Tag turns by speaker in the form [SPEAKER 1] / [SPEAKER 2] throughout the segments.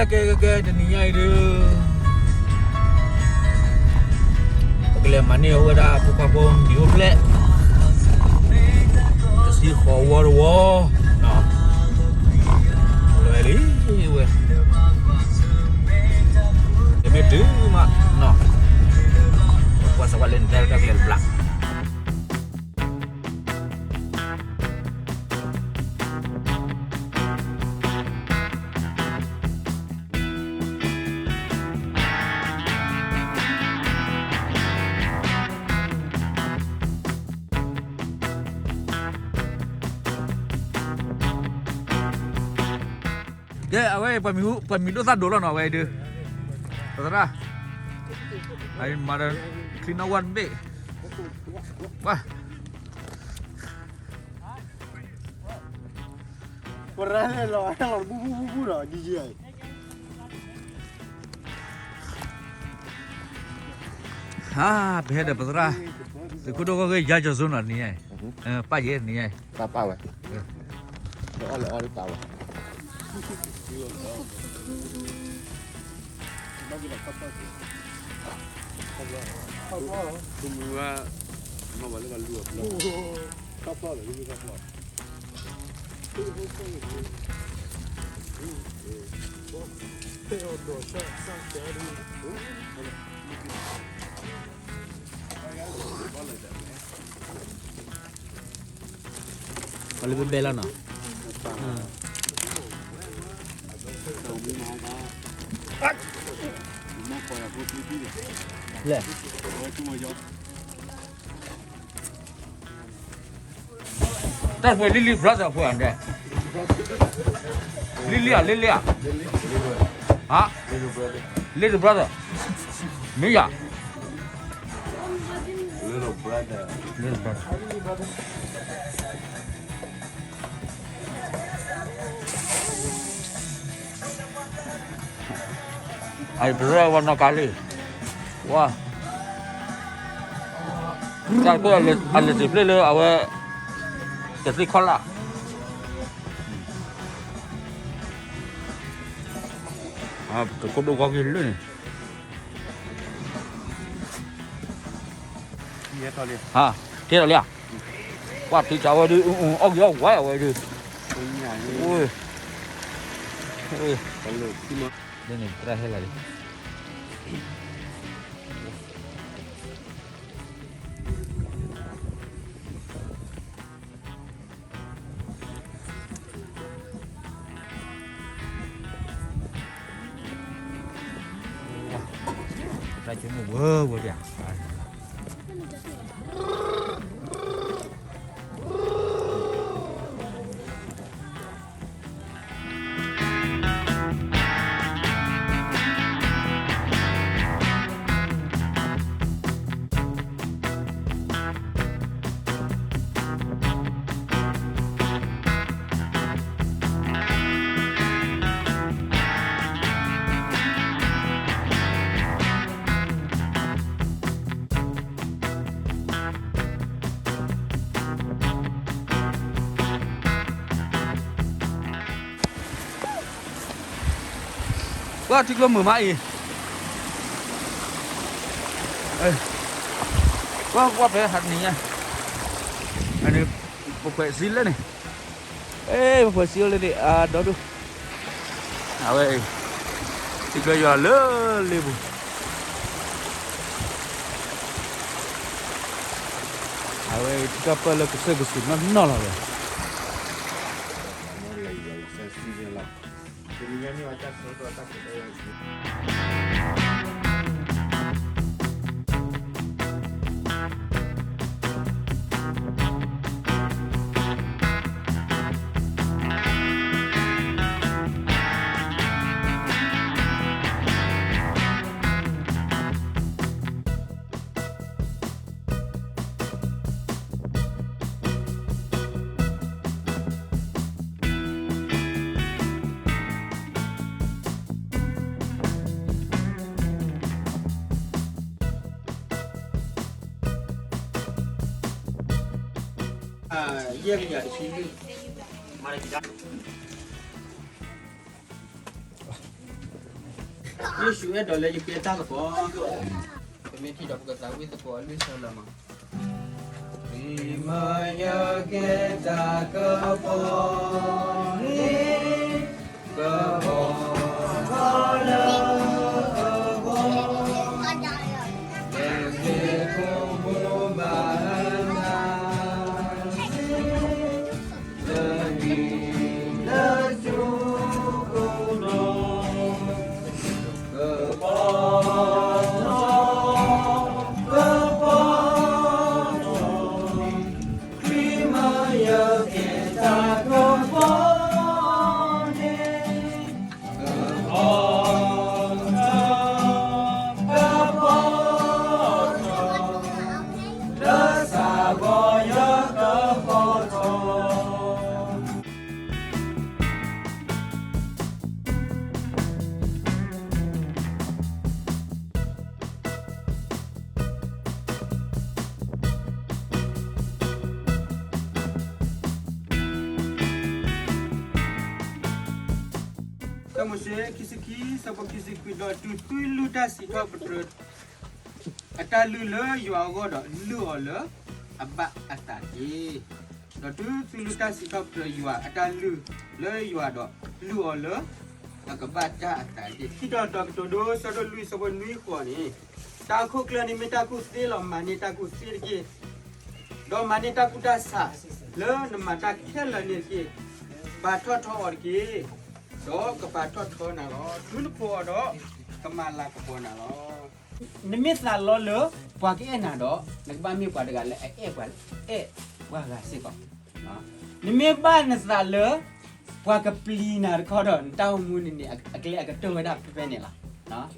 [SPEAKER 1] ke dunia itu. Kalau mana ada apa-apa dia boleh. Jadi khawar wah. Nah. Boleh ni weh. Demi tu mak. Nah. Puasa Valentine dah kelak belak. Ya, awak pemilu tak dulu nak awak itu. Terserah. Ain madan kinawan be. Wah.
[SPEAKER 2] Pernah lo, orang bubu dah DJ.
[SPEAKER 1] Ah, beda terserah. Kudu kau ke jajan zona ni pagi ni
[SPEAKER 2] Tak apa weh. Oleh tahu. Semua mau balik kalau kapal ini kapal.
[SPEAKER 1] Kalau berbela nak. Le. Tak boleh Lily brother apa anda? Lily. Ah? Little brother. Mia.
[SPEAKER 2] Little brother.
[SPEAKER 1] Air berat warna kali. Wah. Kan aku ada display le awak jadi kola. Ah, kudu kau gil ni.
[SPEAKER 2] Iya tahu dia.
[SPEAKER 1] Ha, dia lihat. Wah, tu jauh tu, yo, wah, awak tu. Oi.
[SPEAKER 2] Kalau cuma
[SPEAKER 1] Ini terakhir lagi. Kita cuma wow dia. Wah, tiga memai. Wah, behat ni ya. Ini bukan sil ni. Bukan sil ni. Dah tu. Awak. Tiga jual lebu. Awak tiga pala kesel mana lah.
[SPEAKER 2] Ini macam sesuatu atas kita. Iya ya di sini. Mari kita.
[SPEAKER 3] Yesu ada lagi peta ke po. Kami tidak ketahui sekolah lu selama. Rimanya kita ke po ke po Kamu sih kisi sama kisi do tu lu dah si kau betul. Ata lu le you ago do lu le abak ata di. Do tu lu dah si kau betul you ata lu le you do lu le agak baca ata di. Kita do betul do sado lu sama lu ko ni. Ta ku klan ni meta ku sti lo mani ta ku sti ki. Do mani ta ku dah sa. Le nama ta kita la ni ki. Ba tho tho or ki. Do kepatot ko na lo dulu po do kemala ko po na lo nimis la lo lo pa ki na do nagba mi pa daga le wa ga si ko no nimi ba na sa le pa ka pli na ko do taw mu ni akle aga to da pe ni la no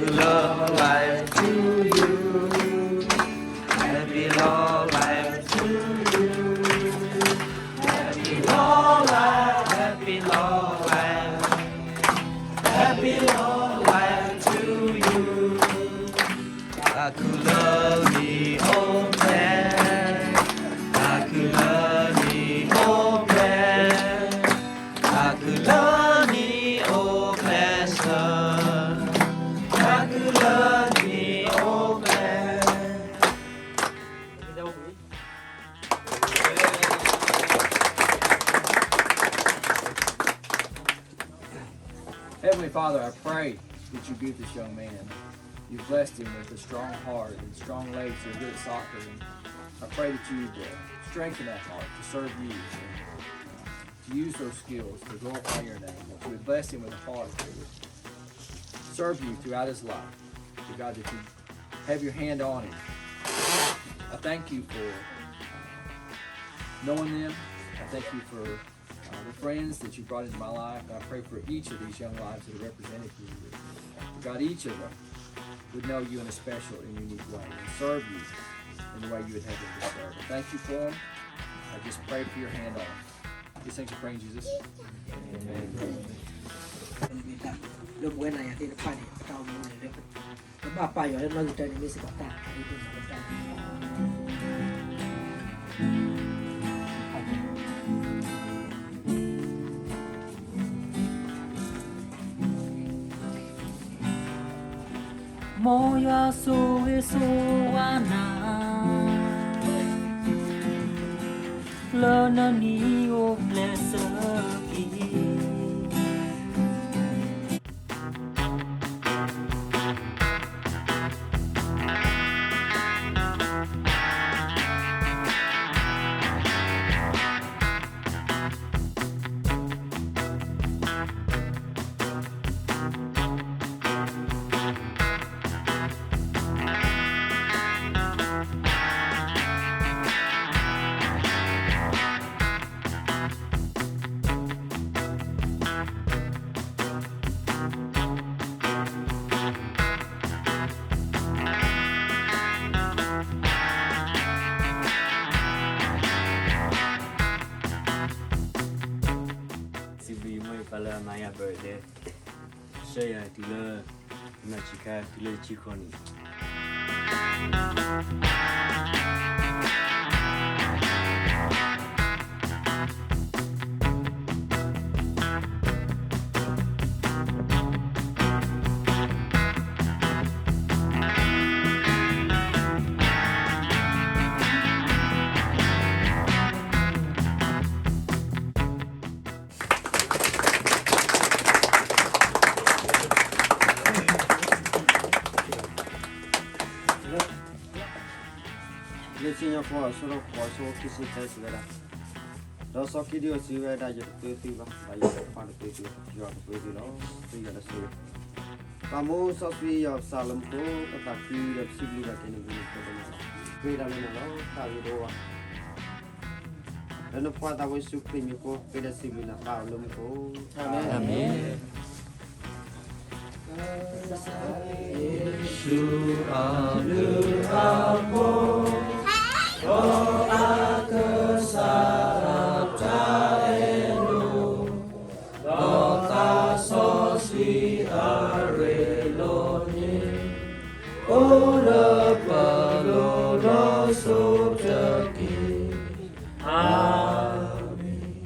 [SPEAKER 4] long life to you. Happy long life to you. Happy long life, happy long life. Happy long life to you. Aku love me, old man. Aku love me, old man. Aku love me, old man, son. Aku love me, old man.
[SPEAKER 5] Heavenly Father, I pray that you be with this young man. You've blessed him with a strong heart and strong legs that are good at soccer. And I pray that you strengthen that heart to serve you and to use those skills to glorify your name. That you would bless him with a heart that would serve you throughout his life. To God, that you have your hand on him. I thank you for knowing them. I thank you for the friends that you brought into my life. I pray for each of these young lives that are represented here. God, each of them would know you in a special and unique way and serve you in the way you would have them to serve. I thank you for them. I just pray for your hand on them. These things I pray in Jesus. Amen.
[SPEAKER 6] Lo buena ya tiene pani, está muy bien. Lo va para yo, no le tengo ni se va a
[SPEAKER 4] Moya soe soana Lana ni o blessaki Pala Maya birthday. Saya tila nachika tila chikoni. Lecinha fora, só não pode, só que se faz vera. Đó sau khi điều gì về đại dịch tôi tư và đại dịch phản tôi tư do tôi tư đó tôi là số kamu sau khi học salam ko tetapi dari sini lah kini gini ko beda mana lo tahu doa dan apa tahu syukur ko beda sini lah salam ko amin Yesu aku doa kesarap caenu dota sosi areloni ora palo doso jaki amin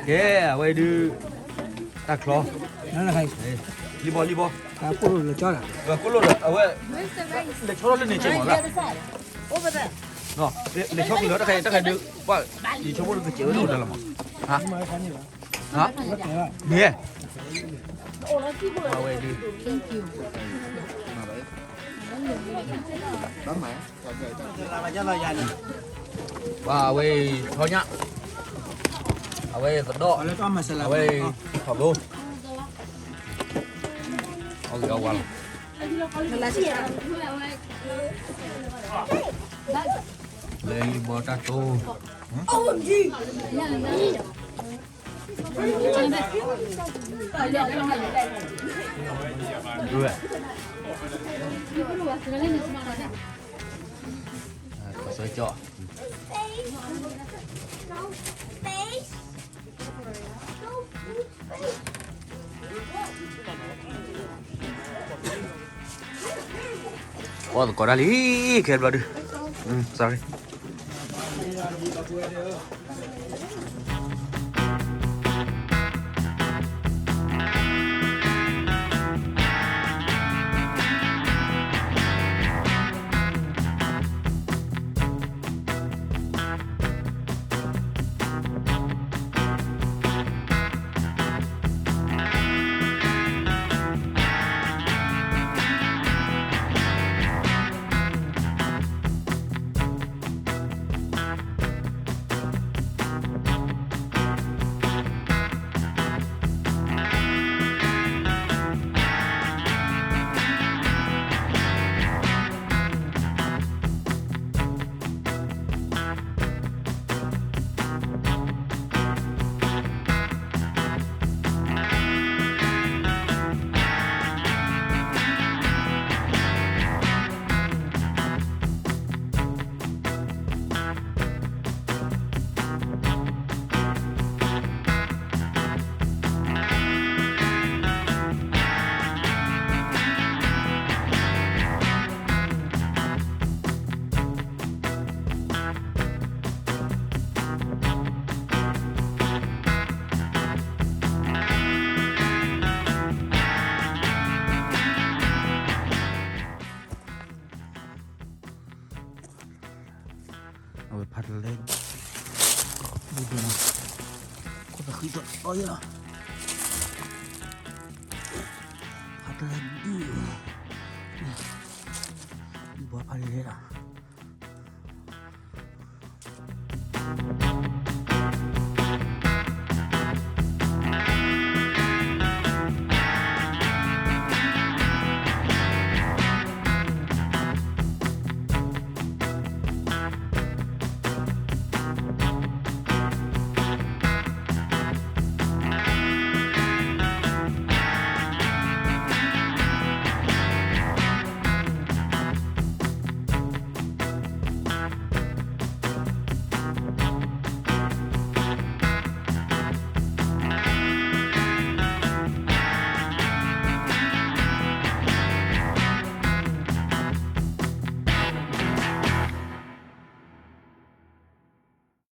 [SPEAKER 1] Yeah, vậy đi đặt lo.
[SPEAKER 6] Nó là hay.
[SPEAKER 1] Đi bò.
[SPEAKER 6] À, cô là cho là.
[SPEAKER 1] Và cô lột à vậy. Để cho nó lên này chơi mỏ ra. Nó, để cho cái đó ta hay được. Vậy, thì cho bố được chịu nó là mỏ. Hả? Hả? Nè. Vậy đi. Và vậy thôi nhá. Vậy thật độ. Vậy học luôn. Oh, gak awal. Lagi buat tato. ด้วยขอสวยเจาะโอ้ก็ได้ลีเขียนมาดูsorryเอาไปพัดเล่นดูนะคนละคือตัวโอ้ยนะพัดเล่นดีดีกว่าพัดเล่นอ่ะ